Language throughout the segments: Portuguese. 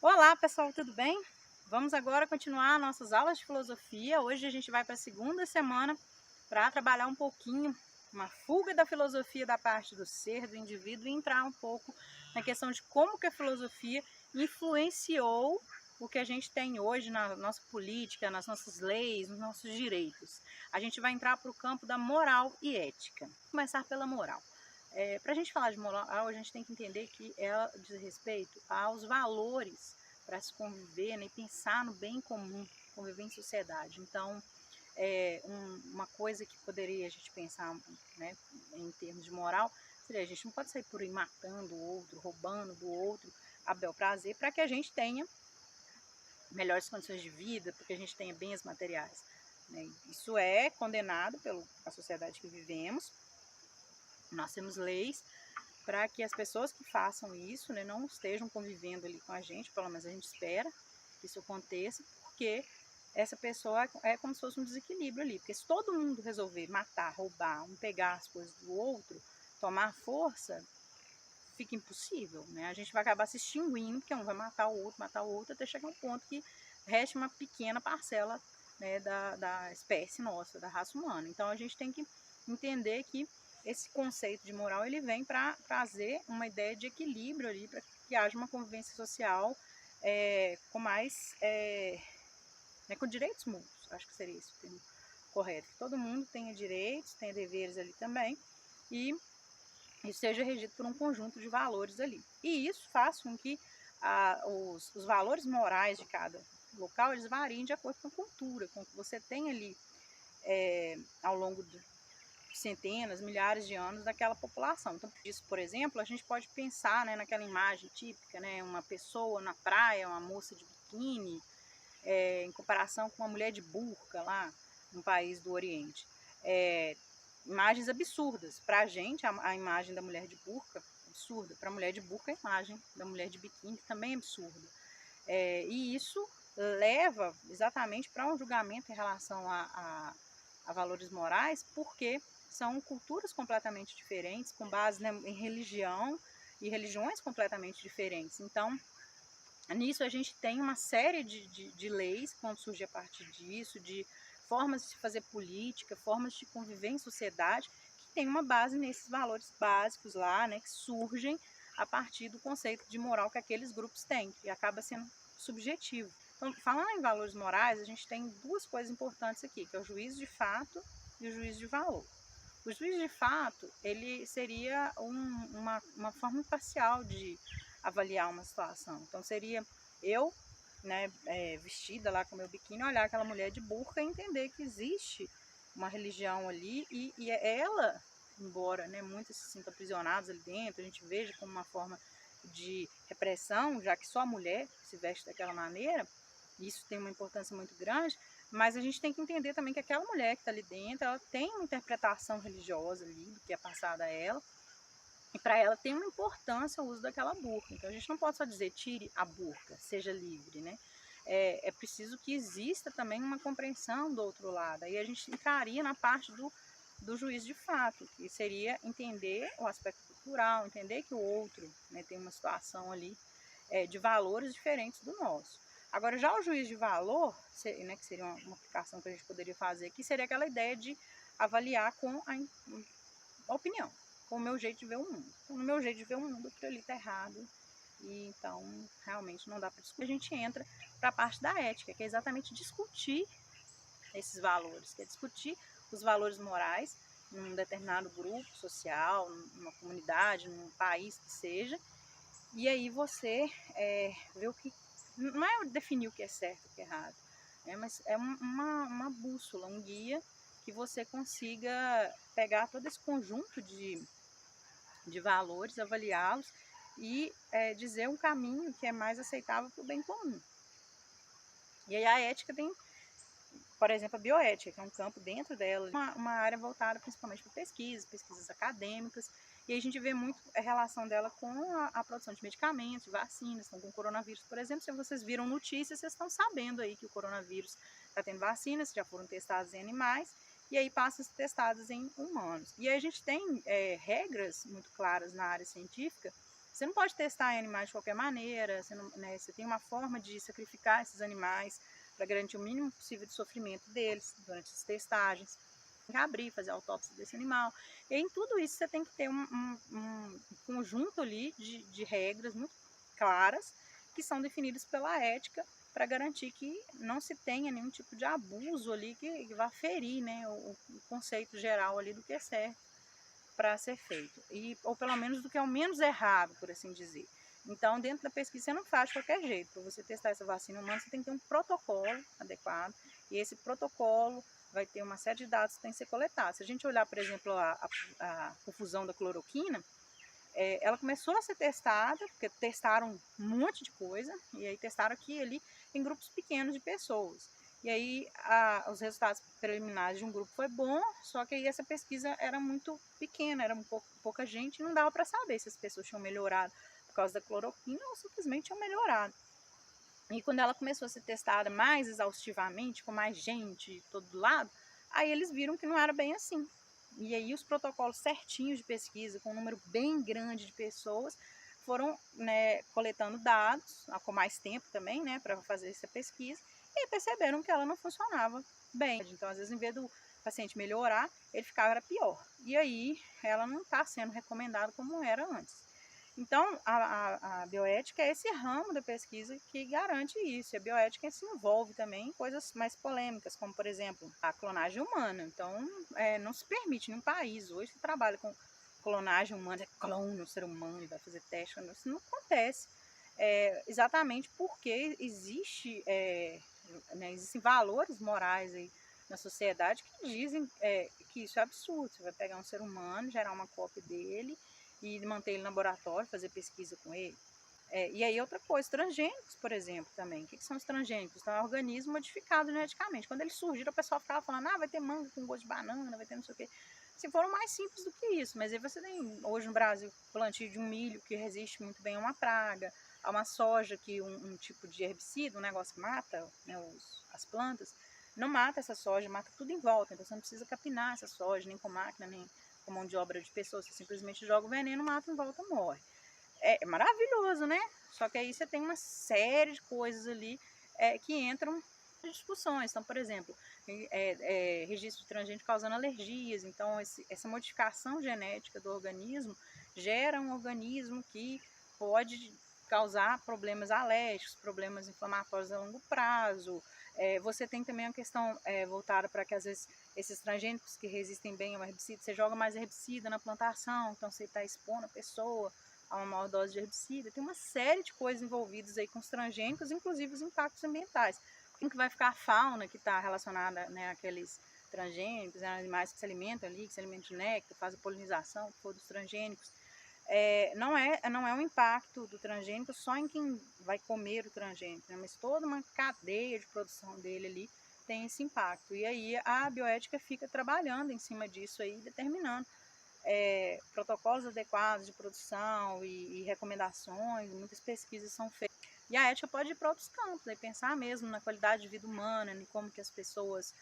Olá pessoal, tudo bem? Vamos agora continuar nossas aulas de filosofia. Hoje a gente vai para a segunda semana para trabalhar um pouquinho, uma fuga da filosofia da parte do ser, do indivíduo, e entrar um pouco na questão de como que a filosofia influenciou o que a gente tem hoje na nossa política, nas nossas leis, nos nossos direitos. A gente vai entrar para o campo da moral e ética. Vou começar pela moral. Para a gente falar de moral, a gente tem que entender que ela diz respeito aos valores para se conviver, né, e pensar no bem comum, conviver em sociedade. Então, uma coisa que poderia a gente pensar, né, em termos de moral, seria a gente não pode sair por aí matando o outro, roubando do outro a bel prazer, para que a gente tenha melhores condições de vida, para que a gente tenha bens materiais, né? Isso é condenado pela sociedade que vivemos. Nós temos leis para que as pessoas que façam isso, né, não estejam convivendo ali com a gente, pelo menos a gente espera que isso aconteça, porque essa pessoa é como se fosse um desequilíbrio ali, porque se todo mundo resolver matar, roubar, um pegar as coisas do outro, tomar força, fica impossível, né? A gente vai acabar se extinguindo, porque um vai matar o outro, até chegar um ponto que reste uma pequena parcela, né, da espécie nossa, da raça humana. Então a gente tem que entender que esse conceito de moral ele vem para trazer uma ideia de equilíbrio ali, para que haja uma convivência social com mais, né, com direitos mútuos, acho que seria isso o termo correto, que todo mundo tenha direitos, tenha deveres ali também, e isso seja regido por um conjunto de valores ali. E isso faz com que os valores morais de cada local eles variem de acordo com a cultura, com o que você tem ali ao longo de centenas, milhares de anos daquela população. Então, isso, por exemplo, a gente pode pensar, né, naquela imagem típica, né, uma pessoa na praia, uma moça de biquíni, em comparação com uma mulher de burca lá no país do Oriente. Imagens absurdas. Para a gente, a imagem da mulher de burca, absurda. Para a mulher de burca, a imagem da mulher de biquíni também é absurda. E isso leva exatamente para um julgamento em relação a valores morais, porque são culturas completamente diferentes, com base, né, em religião e religiões completamente diferentes. Então, nisso a gente tem uma série de leis que vão surgir a partir disso, de formas de fazer política, formas de conviver em sociedade, que tem uma base nesses valores básicos lá, né, que surgem a partir do conceito de moral que aqueles grupos têm, que acaba sendo subjetivo. Então, falando em valores morais, a gente tem duas coisas importantes aqui, que é o juízo de fato e o juízo de valor. O juízo de fato, ele seria uma forma imparcial de avaliar uma situação. Então, seria eu, né, vestida lá com meu biquíni, olhar aquela mulher de burca e entender que existe uma religião ali e ela, embora, né, muitos se sintam aprisionados ali dentro, a gente veja como uma forma de repressão, já que só a mulher se veste daquela maneira, isso tem uma importância muito grande, mas a gente tem que entender também que aquela mulher que está ali dentro, ela tem uma interpretação religiosa ali do que é passado a ela, e para ela tem uma importância o uso daquela burca. Então a gente não pode só dizer tire a burca, seja livre, né? É preciso que exista também uma compreensão do outro lado. Aí a gente entraria na parte do juízo de fato, que seria entender o aspecto cultural, entender que o outro, né, tem uma situação ali de valores diferentes do nosso. Agora, já o juízo de valor, né, que seria uma aplicação que a gente poderia fazer aqui, seria aquela ideia de avaliar com a opinião, com o meu jeito de ver o mundo. Então, no meu jeito de ver o mundo, aquilo ali está errado. E então, realmente não dá para discutir. A gente entra para a parte da ética, que é exatamente discutir esses valores, que é discutir os valores morais num determinado grupo social, numa comunidade, num país que seja. E aí você vê o que... Não é definir o que é certo e o que é errado, mas é uma bússola, um guia que você consiga pegar todo esse conjunto de valores, avaliá-los e dizer um caminho que é mais aceitável para o bem comum. E aí a ética tem, por exemplo, a bioética, que é um campo dentro dela, uma área voltada principalmente para pesquisas acadêmicas, e aí a gente vê muito a relação dela com a produção de medicamentos, de vacinas. Então, com o coronavírus, por exemplo, se vocês viram notícias, vocês estão sabendo aí que o coronavírus está tendo vacinas, já foram testadas em animais, e aí passam a ser testadas em humanos. E aí a gente tem regras muito claras na área científica Você não pode testar em animais de qualquer maneira, você, não, né, você tem uma forma de sacrificar esses animais para garantir o mínimo possível de sofrimento deles durante as testagens. Tem que abrir, fazer a autópsia desse animal. E em tudo isso você tem que ter um conjunto ali de regras muito claras que são definidas pela ética para garantir que não se tenha nenhum tipo de abuso ali que vá ferir, né, o conceito geral ali do que é certo para ser feito, ou pelo menos do que é o menos errado, por assim dizer. Então, dentro da pesquisa, você não faz de qualquer jeito. Para você testar essa vacina humana, você tem que ter um protocolo adequado, e esse protocolo vai ter uma série de dados que tem que ser coletados. Se a gente olhar, por exemplo, a confusão da cloroquina, ela começou a ser testada, porque testaram um monte de coisa, e aí testaram aqui e ali em grupos pequenos de pessoas. E aí os resultados preliminares de um grupo foi bom, só que aí essa pesquisa era muito pequena, era pouca gente, e não dava para saber se as pessoas tinham melhorado por causa da cloroquina ou simplesmente tinham melhorado. E quando ela começou a ser testada mais exaustivamente, com mais gente de todo lado, aí eles viram que não era bem assim. E aí os protocolos certinhos de pesquisa, com um número bem grande de pessoas, foram, né, coletando dados, com mais tempo também, né, para fazer essa pesquisa, e perceberam que ela não funcionava bem. Então, às vezes, em vez do paciente melhorar, ele ficava pior. E aí ela não está sendo recomendada como era antes. Então, a bioética é esse ramo da pesquisa que garante isso. A bioética se envolve também em coisas mais polêmicas, como, por exemplo, a clonagem humana. Então, não se permite em um país hoje que trabalha com clonagem humana, clona o ser humano e vai fazer teste. Isso não acontece. Exatamente porque né, existem valores morais aí na sociedade que dizem que isso é absurdo. Você vai pegar um ser humano, gerar uma cópia dele e manter ele no laboratório, fazer pesquisa com ele. E aí outra coisa, transgênicos, por exemplo, também. O que são os transgênicos? Então, é um organismo modificado geneticamente. Quando eles surgiram, o pessoal ficava falando, vai ter manga com gosto de banana, vai ter não sei o quê. Se foram mais simples do que isso, mas aí você tem, hoje no Brasil, plantio de um milho que resiste muito bem a uma praga, a uma soja que um tipo de herbicida, um negócio que mata, né, as plantas, não mata essa soja, mata tudo em volta. Então, você não precisa capinar essa soja, nem com máquina, nem com mão de obra de pessoas, você simplesmente joga o veneno, mata em volta, morre. É maravilhoso, né? Só que aí você tem uma série de coisas ali que entram em discussões. Então, por exemplo, registro de transgênico causando alergias. Então, essa modificação genética do organismo gera um organismo que pode causar problemas alérgicos, problemas inflamatórios a longo prazo. Você tem também a questão voltada para que, às vezes, esses transgênicos que resistem bem ao herbicida, você joga mais herbicida na plantação, então você está expondo a pessoa a uma maior dose de herbicida. Tem uma série de coisas envolvidas aí com os transgênicos, inclusive os impactos ambientais. Como que vai ficar a fauna que está relacionada, né, àqueles transgênicos, né, animais que se alimentam ali, que se alimentam de néctar, fazem polinização, que for dos transgênicos. Não é um impacto do transgênico só em quem vai comer o transgênico, né, mas toda uma cadeia de produção dele ali tem esse impacto. E aí a bioética fica trabalhando em cima disso aí, determinando protocolos adequados de produção e recomendações, muitas pesquisas são feitas. E a ética pode ir para outros campos, né? Pensar mesmo na qualidade de vida humana, em como que as pessoas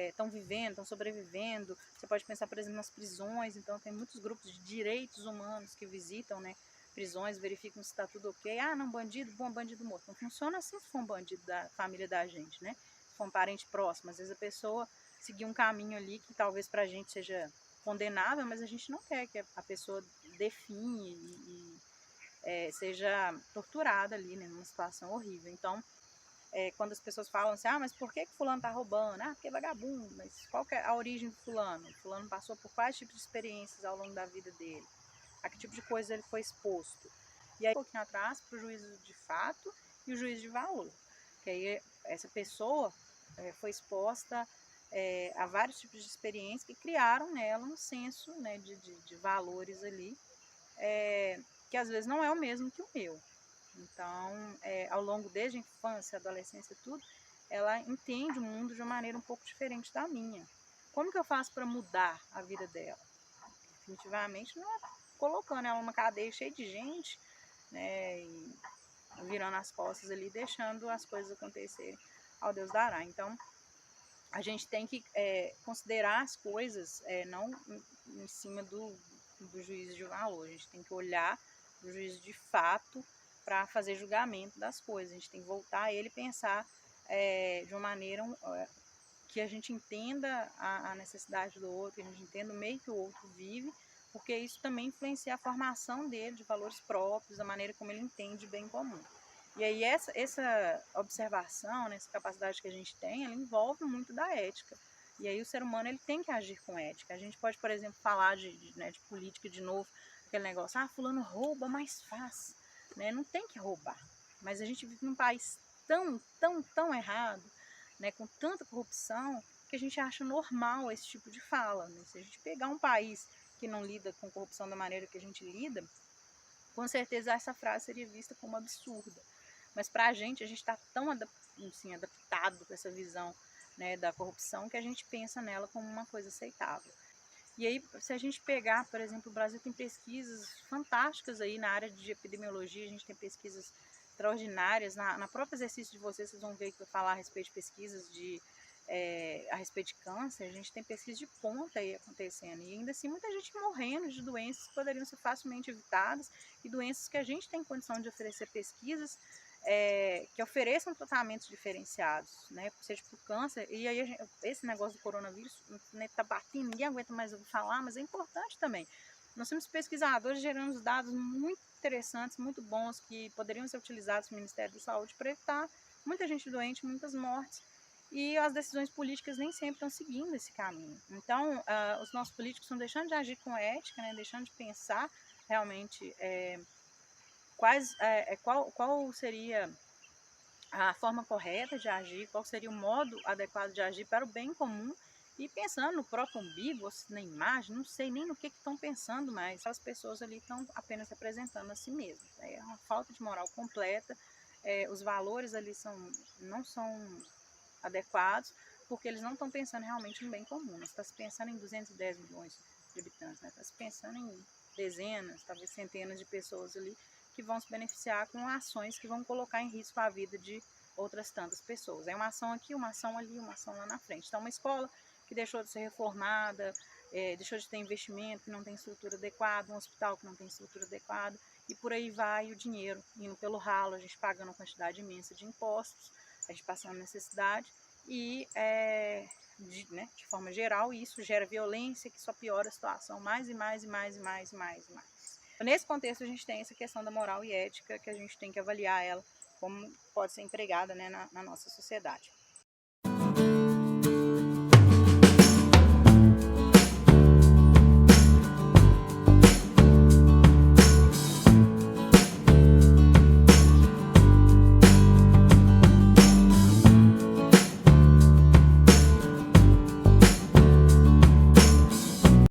estão vivendo, estão sobrevivendo. Você pode pensar, por exemplo, nas prisões. Então, tem muitos grupos de direitos humanos que visitam, né, prisões, verificam se está tudo ok. Não, bandido bom, bandido morto. Não funciona assim se for um bandido da família da gente, né? Se for um parente próximo. Às vezes a pessoa seguir um caminho ali que talvez para a gente seja condenável, mas a gente não quer que a pessoa define seja torturada ali, né, numa situação horrível. Então, quando as pessoas falam assim, mas por que fulano tá roubando? Porque é vagabundo, mas qual que é a origem do fulano? O fulano passou por quais tipos de experiências ao longo da vida dele? A que tipo de coisa ele foi exposto? E aí, um pouquinho atrás, para o juízo de fato e o juízo de valor. Que aí essa pessoa foi exposta a vários tipos de experiências que criaram nela um senso, né, de valores ali, que às vezes não é o mesmo que o meu. Então, ao longo desde a infância, adolescência e tudo, ela entende o mundo de uma maneira um pouco diferente da minha. Como que eu faço para mudar a vida dela? Definitivamente não é colocando ela numa cadeia cheia de gente, né, e virando as costas ali, deixando as coisas acontecerem ao Deus dará. Então, a gente tem que considerar as coisas não em cima do juízo de valor. A gente tem que olhar o juízo de fato para fazer julgamento das coisas. A gente tem que voltar a ele e pensar de uma maneira que a gente entenda a necessidade do outro, que a gente entenda o meio que o outro vive, porque isso também influencia a formação dele de valores próprios, a maneira como ele entende o bem comum. E aí essa observação, né, essa capacidade que a gente tem, ela envolve muito da ética. E aí o ser humano ele tem que agir com ética. A gente pode, por exemplo, falar de política de novo, aquele negócio, fulano rouba, mas faz. Né? Não tem que roubar. Mas a gente vive num país tão errado, né, com tanta corrupção, que a gente acha normal esse tipo de fala. Né? Se a gente pegar um país que não lida com corrupção da maneira que a gente lida, com certeza essa frase seria vista como absurda. Mas para a gente está tão assim, adaptado com essa visão, né, da corrupção, que a gente pensa nela como uma coisa aceitável. E aí, se a gente pegar, por exemplo, o Brasil tem pesquisas fantásticas aí na área de epidemiologia, a gente tem pesquisas extraordinárias. Na próprio exercício de vocês vão ver que eu falar a respeito de pesquisas a respeito de câncer, a gente tem pesquisa de ponta aí acontecendo. E ainda assim, muita gente morrendo de doenças que poderiam ser facilmente evitadas e doenças que a gente tem condição de oferecer pesquisas que ofereçam tratamentos diferenciados, né, seja para o câncer. E aí esse negócio do coronavírus, né, tá batendo, ninguém aguenta mais ouvir falar, mas é importante também. Nós temos pesquisadores gerando dados muito interessantes, muito bons, que poderiam ser utilizados no Ministério da Saúde para evitar muita gente doente, muitas mortes, e as decisões políticas nem sempre estão seguindo esse caminho. Então, os nossos políticos estão deixando de agir com ética, né, deixando de pensar realmente qual seria a forma correta de agir, qual seria o modo adequado de agir para o bem comum, e pensando no próprio umbigo, ou na imagem, não sei nem no que estão pensando mais. As pessoas ali estão apenas representando a si mesmas. É uma falta de moral completa, os valores ali não são adequados, porque eles não estão pensando realmente no bem comum. Você está se pensando em 210 milhões de habitantes, né? Está se pensando em dezenas, talvez centenas de pessoas ali que vão se beneficiar com ações que vão colocar em risco a vida de outras tantas pessoas. É uma ação aqui, uma ação ali, uma ação lá na frente. Então, uma escola que deixou de ser reformada, deixou de ter investimento, que não tem estrutura adequada, um hospital que não tem estrutura adequada, e por aí vai o dinheiro indo pelo ralo, a gente pagando uma quantidade imensa de impostos, a gente passando necessidade, e de forma geral isso gera violência que só piora a situação mais e mais. Nesse contexto a gente tem essa questão da moral e ética, que a gente tem que avaliar ela como pode ser empregada, né, na nossa sociedade.